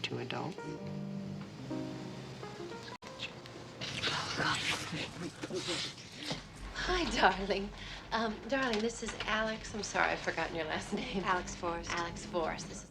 too adult. Hi, darling. Darling, this is Alex. I'm sorry, I've forgotten your last name. Alex Forrest. Alex Forrest. This is.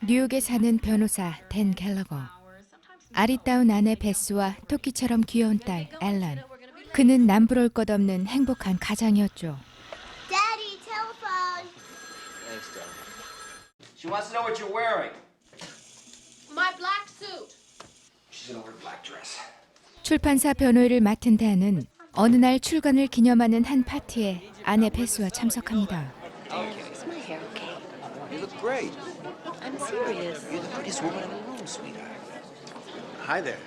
뉴욕에 사는 변호사 댄 갤러거. 아리따운 아내 베스와 토끼처럼 귀여운 딸 앨런. 그는 남부러울 것 없는 행복한 가장이었죠. Daddy, telephone. Thanks, darling. She wants to know what you're wearing. My black suit. She's in her black dress. 출판사 변호일을 맡은 댄은 어느 날 출간을 기념하는 한 파티에 아내 베스와 참석합니다. Is my hair okay? You look great. I'm serious. You're the prettiest woman in the room, sweetheart. Hi there.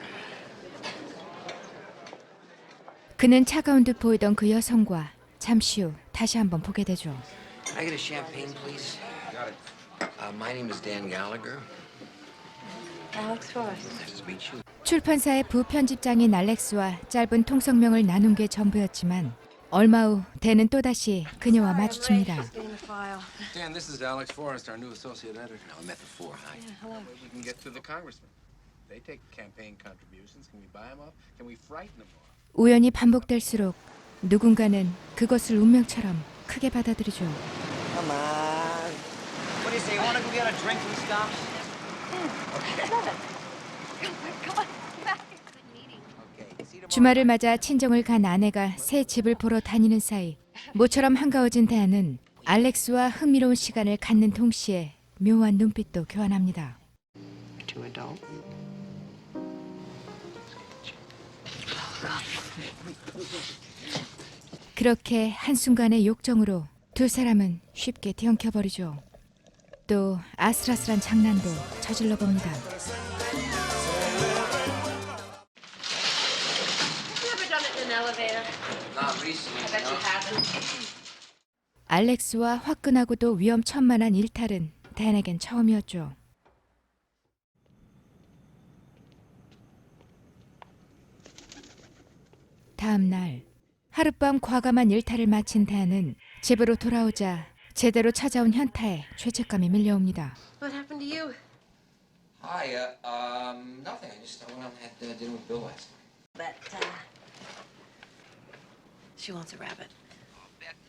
그는 차가운 듯 보이던 그 여성과 잠시 후 다시 한번 보게 되죠. Can I get a champagne, please? Got it. My name is Dan Gallagher. Alex Forrest. Nice to meet you. 출판사의 부편집장인 알렉스와 짧은 통성명을 나눈 게 전부였지만 얼마 후 댄은 또다시 그녀와 마주칩니다. Dan, this is Alex Forrest, our new associate editor. No, we met before. Hi. We can get to the congressman. They take campaign contributions. Can we buy them off? Can we frighten them off? 우연이 반복될수록 누군가는 그것을 운명처럼 크게 받아들이죠. Come on. What do you say? You want to go get a drink and stuff? 주말을 맞아 친정을 간 아내가 새 집을 보러 다니는 사이 모처럼 한가워진 대안은 알렉스와 흥미로운 시간을 갖는 동시에 묘한 눈빛도 교환합니다. Too adult. 그렇게 한순간의 욕정으로 두 사람은 쉽게 뒤엉켜버리죠. 또 아슬아슬한 장난도 저질러 봅니다. Have you ever done it in an elevator? Not recently. I bet you haven't. 알렉스와 화끈하고도 위험천만한 일탈은 댄에겐 처음이었죠. 다음 날 하룻밤 과감한 일탈을 마친 댄은 집으로 돌아오자 제대로 찾아온 현타에 죄책감이 밀려옵니다. What happened to you? Hi. Nothing. I just went out and had dinner with Bill last night. But, she wants a rabbit.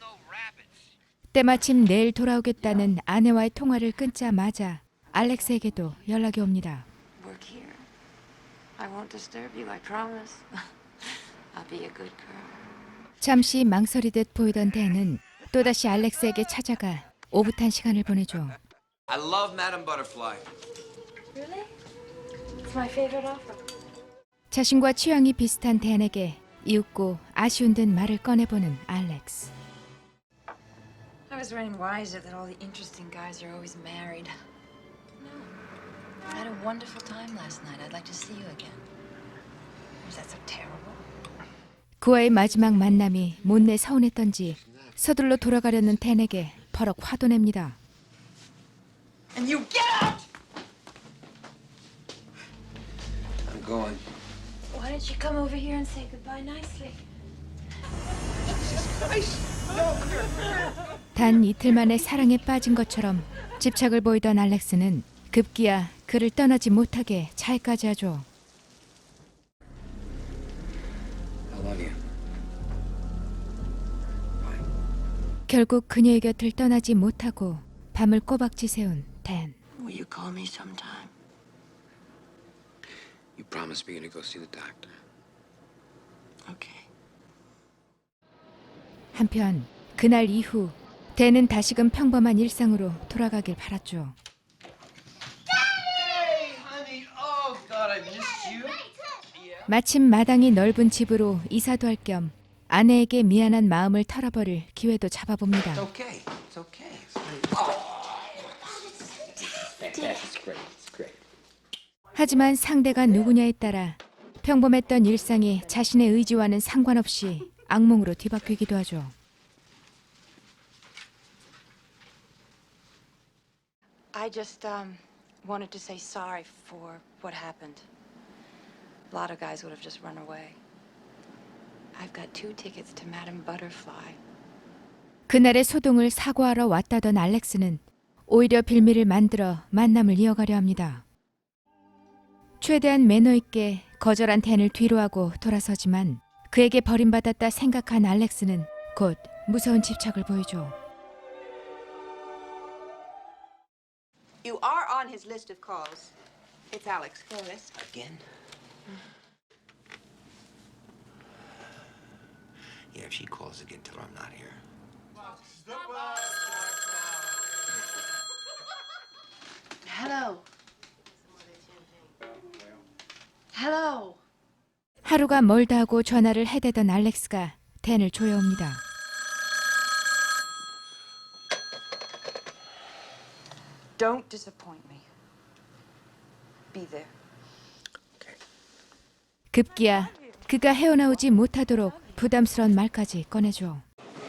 No rabbits. 때마침 내일 돌아오겠다는 아내와의 통화를 끊자마자 알렉스에게도 연락이 옵니다. Work here. I won't disturb you, I promise. I'll be a good girl. 잠시 망설이듯 보이던 댄은 또다시 알렉스에게 찾아가 오붓한 시간을 보내죠. I love Madame Butterfly. Really? It's my favorite offer. 자신과 취향이 비슷한 댄에게 이윽고 아쉬운 듯 말을 꺼내보는 알렉스. I was running wiser that all the interesting guys are always married. No. I had a wonderful time last night. I'd like to see you again. Was that so terrible? 그와의 마지막 만남이 못내 서운했던지 서둘러 돌아가려는 댄에게 버럭 화도 냅니다. And you get out! I'm going. Why didn't you come over here and say goodbye nicely? 단 이틀 만에 사랑에 빠진 것처럼 집착을 보이던 알렉스는 급기야 그를 떠나지 못하게 차에까지 하죠. I love you. 결국 그녀의 곁을 떠나지 못하고 밤을 꼬박 지새운 댄. Will you call me sometime? You promised me you're gonna go see the doctor. Okay. 한편 그날 이후 댄은 다시금 평범한 일상으로 돌아가길 바랐죠. Hey, honey. Oh, God, I missed you. 마침 마당이 넓은 집으로 이사도 할 겸 아내에게 미안한 마음을 털어버릴 기회도 잡아봅니다. It's okay. It's okay. It's great. It's great. 하지만 상대가 누구냐에 따라 평범했던 일상이 자신의 의지와는 상관없이 악몽으로 뒤바뀌기도 하죠. I just wanted to say sorry for what happened. A lot of guys would have just run away. I've got 2 tickets to Madame Butterfly. 그날의 소동을 사과하러 왔다던 알렉스는 오히려 빌미를 만들어 만남을 이어가려 합니다. 최대한 매너 있게 거절한 댄을 뒤로하고 돌아서지만 그에게 버림받았다 생각한 알렉스는 곧 무서운 집착을 보이죠. You are on his list of calls. It's Alex Flores. Again? Yeah, if she calls again, tell her I'm not here. Hello. Hello. 하루가 멀다 하고 전화를 해대던 알렉스가 댄을 조여옵니다. Don't disappoint me. Be there. 급기야 그가 헤어나오지 못하도록 부담스러운 말까지 꺼내줘.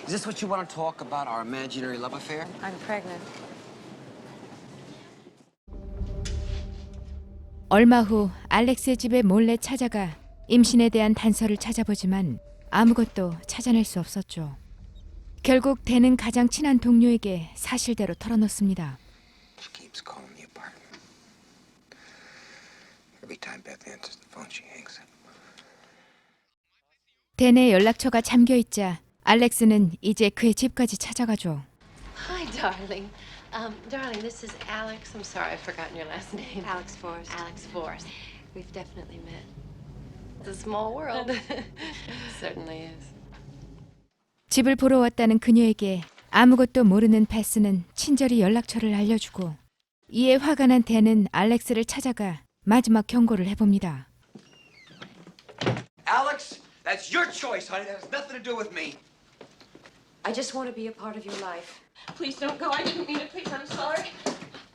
Is this what you want to talk about, our imaginary love affair? I'm pregnant. 얼마 후 알렉스의 집에 몰래 찾아가 임신에 대한 단서를 찾아보지만 아무것도 찾아낼 수 없었죠. 결국 댄은 가장 친한 동료에게 사실대로 털어놓습니다. She keeps calling the apartment. Every time Beth answers the phone, she hangs up. 댄의 연락처가 잠겨있자 알렉스는 이제 그의 집까지 찾아가죠. Hi, darling. Darling, this is Alex. I'm sorry, I've forgotten your last name. Alex Forrest. Alex Forrest. We've definitely met. It's a small world. Certainly is. 집을 보러 왔다는 그녀에게 아무것도 모르는 베스는 친절히 연락처를 알려주고 이에 화가 난 댄은 알렉스를 찾아가 마지막 경고를 해봅니다. Alex, that's your choice, honey. That has nothing to do with me. I just want to be a part of your life. Please don't go. I didn't mean it. Please, I'm sorry.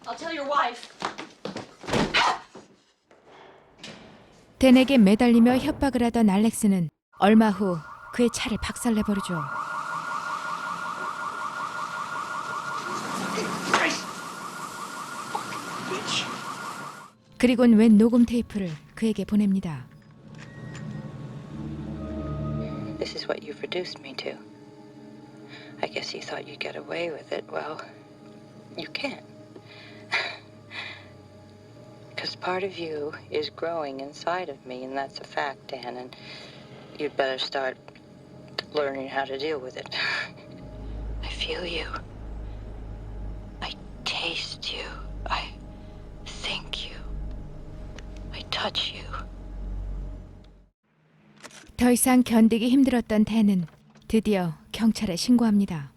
I'll tell your wife. 댄에게 매달리며 협박을 하던 알렉스는 얼마 후 그의 차를 박살내버리죠. 그리곤 웬 녹음 테이프를 그에게 보냅니다. This is what you've reduced me to. I guess you thought you'd get away with it. Well, you can't. Because part of you is growing inside of me, and that's a fact, Dan, and you'd better start learning how to deal with it. I feel you. I taste you. I think you. I touch you. 더 이상 견디기 힘들었던 댄은 드디어 경찰에 신고합니다.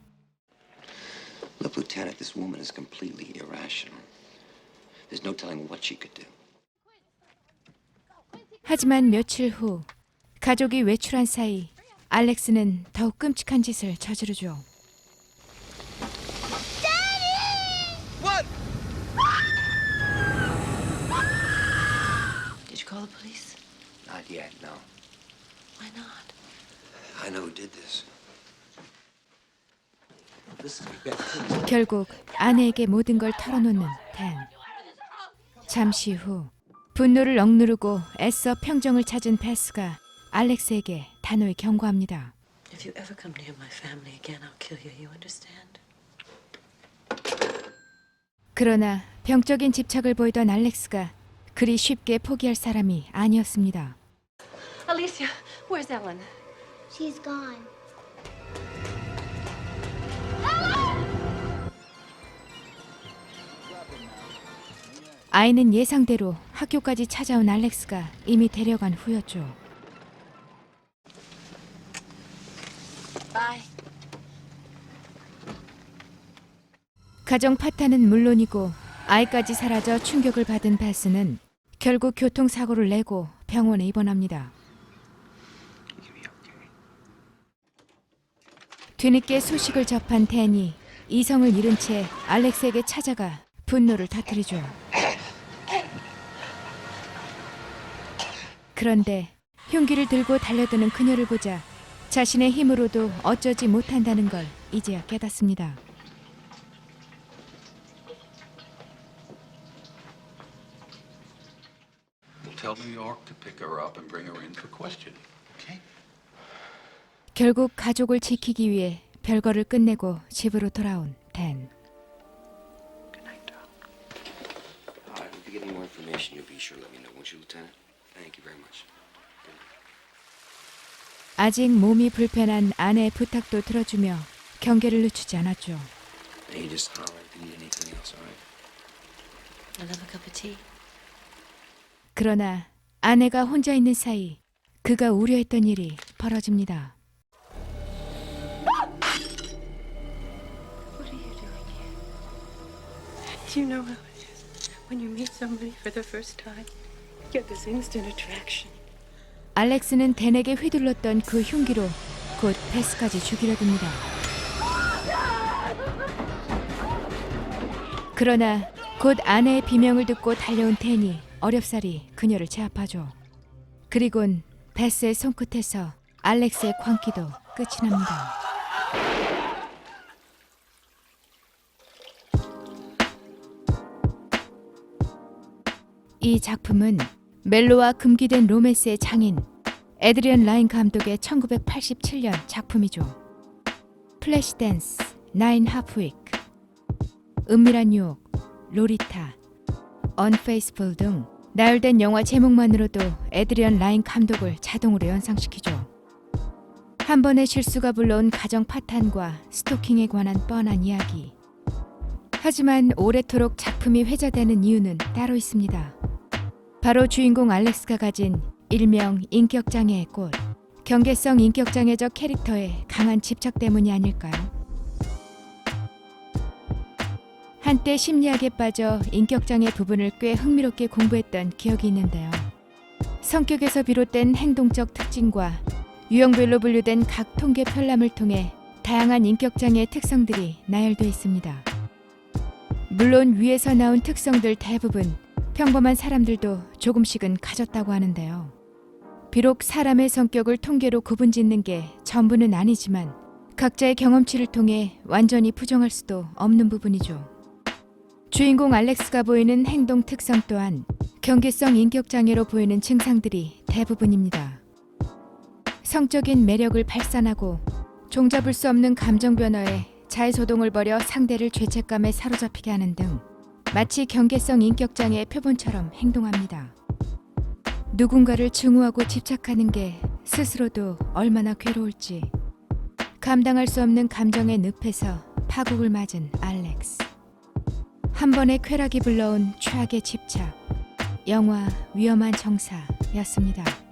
Look, Lieutenant, this woman is completely irrational. There's no telling what she could do. 하지만 며칠 후 가족이 외출한 사이 알렉스는 더욱 끔찍한 짓을 저지르죠. What? Did you call the police? Not yet, no. Why not? I know who did this. Listen, Beth, please. 결국 아내에게 모든 걸 털어놓는 댄. 잠시 후 분노를 억누르고 애써 평정을 찾은 베스가 알렉스에게 단호히 경고합니다. If you ever come near my family again, I'll kill you. You understand? 그러나 병적인 집착을 보이던 알렉스가 그리 쉽게 포기할 사람이 아니었습니다. Alicia, where's Ellen? She's gone. 아이는 예상대로 학교까지 찾아온 알렉스가 이미 데려간 후였죠. Bye. 가정 파탄은 물론이고 아이까지 사라져 충격을 받은 베스는 결국 교통사고를 내고 병원에 입원합니다. 뒤늦게 소식을 접한 댄이 이성을 잃은 채 알렉스에게 찾아가 분노를 터뜨리죠. 그런데 흉기를 들고 달려드는 그녀를 보자 자신의 힘으로도 어쩌지 못한다는 걸 이제야 깨닫습니다. tell New York to pick her up and bring her in for questioning. Okay? 결국 가족을 지키기 위해 별거를 끝내고 집으로 돌아온 댄. If you get any more information, you'll be sure to let me know, won't you, Lieutenant? Thank you very much. 아직 몸이 불편한 아내의 부탁도 들어주며 경계를 늦추지 않았죠. Hey, you just holler if you need anything else, all right? I love a cup of tea. 그러나 아내가 혼자 있는 사이 그가 우려했던 일이 벌어집니다. What are you doing here? Do you know how it is when you meet somebody for the first time? You get this instant attraction. 알렉스는 댄에게 휘둘렀던 그 흉기로 곧 베스까지 죽이려 듭니다. 그러나 곧 아내의 비명을 듣고 달려온 댄이 어렵사리 그녀를 제압하죠. 그리곤 베스의 손끝에서 알렉스의 광기도 끝이 납니다. 이 작품은 멜로와 금기된 로맨스의 장인 에드리언 라인 감독의 1987년 작품이죠. 플래시댄스, 나인 하프위크, 은밀한 유혹, 로리타, 언페이스풀 등 나열된 영화 제목만으로도 에드리언 라인 감독을 자동으로 연상시키죠. 한 번의 실수가 불러온 가정 파탄과 스토킹에 관한 뻔한 이야기. 하지만 오래도록 작품이 회자되는 이유는 따로 있습니다. 바로 주인공 알렉스가 가진 일명 인격장애의 꽃, 경계성 인격장애적 캐릭터의 강한 집착 때문이 아닐까요? 한때 심리학에 빠져 인격장애 부분을 꽤 흥미롭게 공부했던 기억이 있는데요. 성격에서 비롯된 행동적 특징과 유형별로 분류된 각 통계 편람을 통해 다양한 인격장애의 특성들이 나열되어 있습니다. 물론 위에서 나온 특성들 대부분 평범한 사람들도 조금씩은 가졌다고 하는데요. 비록 사람의 성격을 통계로 구분짓는 게 전부는 아니지만 각자의 경험치를 통해 완전히 부정할 수도 없는 부분이죠. 주인공 알렉스가 보이는 행동 특성 또한 경계성 인격장애로 보이는 증상들이 대부분입니다. 성적인 매력을 발산하고 종잡을 수 없는 감정 변화에 자해소동을 벌여 상대를 죄책감에 사로잡히게 하는 등 마치 경계성 인격장애의 표본처럼 행동합니다. 누군가를 증오하고 집착하는 게 스스로도 얼마나 괴로울지 감당할 수 없는 감정의 늪에서 파국을 맞은 알렉스. 한 번의 쾌락이 불러온 최악의 집착, 영화 위험한 정사였습니다.